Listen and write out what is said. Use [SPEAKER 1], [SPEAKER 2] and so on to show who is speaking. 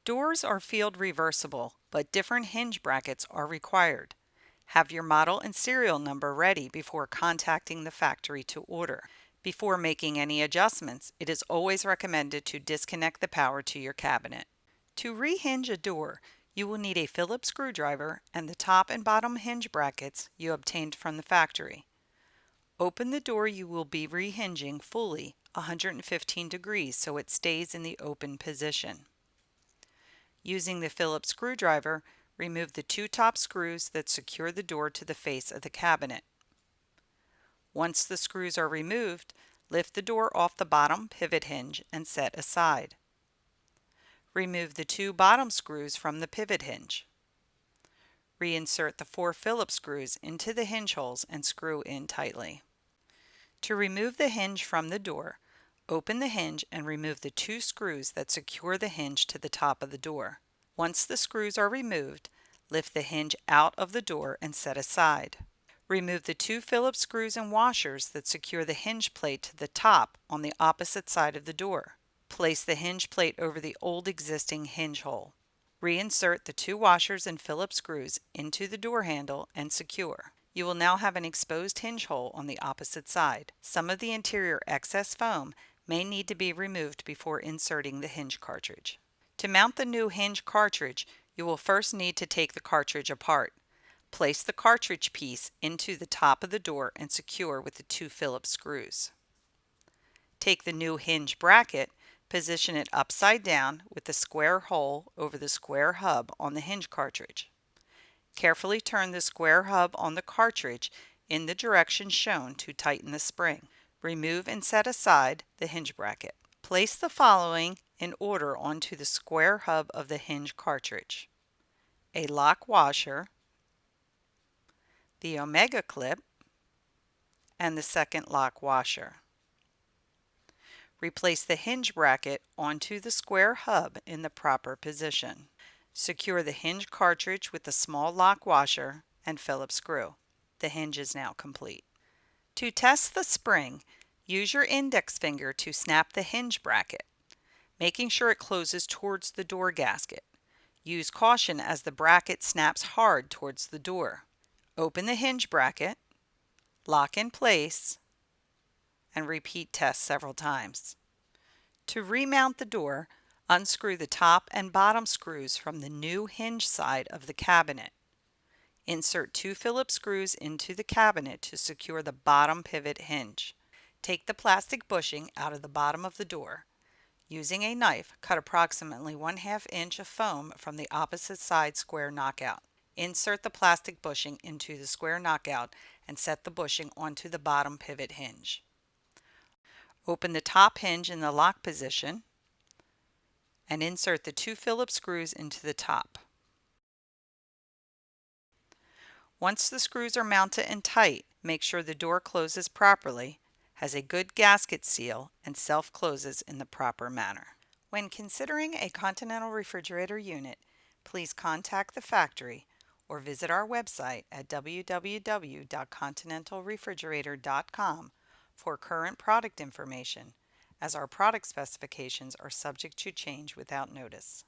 [SPEAKER 1] Doors are field reversible, but different hinge brackets are required. Have your model and serial number ready before contacting the factory to order. Before making any adjustments, it is always recommended to disconnect the power to your cabinet. To rehinge a door, you will need a Phillips screwdriver and the top and bottom hinge brackets you obtained from the factory. Open the door you will be rehinging fully 115 degrees so it stays in the open position. Using the Phillips screwdriver, remove the two top screws that secure the door to the face of the cabinet. Once the screws are removed, lift the door off the bottom pivot hinge and set aside. Remove the two bottom screws from the pivot hinge. Reinsert the 4 Phillips screws into the hinge holes and screw in tightly. To remove the hinge from the door, open the hinge and remove the 2 screws that secure the hinge to the top of the door. Once the screws are removed, lift the hinge out of the door and set aside. Remove the 2 Phillips screws and washers that secure the hinge plate to the top on the opposite side of the door. Place the hinge plate over the old existing hinge hole. Reinsert the 2 washers and Phillips screws into the door handle and secure. You will now have an exposed hinge hole on the opposite side. Some of the interior excess foam may need to be removed before inserting the hinge cartridge. To mount the new hinge cartridge, you will first need to take the cartridge apart. Place the cartridge piece into the top of the door and secure with the 2 Phillips screws. Take the new hinge bracket, position it upside down with the square hole over the square hub on the hinge cartridge. Carefully turn the square hub on the cartridge in the direction shown to tighten the spring. Remove and set aside the hinge bracket. Place the following in order onto the square hub of the hinge cartridge: a lock washer, the omega clip, and the second lock washer. Replace the hinge bracket onto the square hub in the proper position. Secure the hinge cartridge with the small lock washer and Phillips screw. The hinge is now complete. To test the spring, use your index finger to snap the hinge bracket, making sure it closes towards the door gasket. Use caution as the bracket snaps hard towards the door. Open the hinge bracket, lock in place, and repeat test several times. To remount the door, unscrew the top and bottom screws from the new hinge side of the cabinet. Insert 2 Phillips screws into the cabinet to secure the bottom pivot hinge. Take the plastic bushing out of the bottom of the door. Using a knife, cut approximately 1/2 inch of foam from the opposite side square knockout. Insert the plastic bushing into the square knockout and set the bushing onto the bottom pivot hinge. Open the top hinge in the lock position and insert the 2 Phillips screws into the top. Once the screws are mounted and tight, make sure the door closes properly, has a good gasket seal, and self-closes in the proper manner. When considering a Continental refrigerator unit, please contact the factory or visit our website at www.continentalrefrigerator.com for current product information, as our product specifications are subject to change without notice.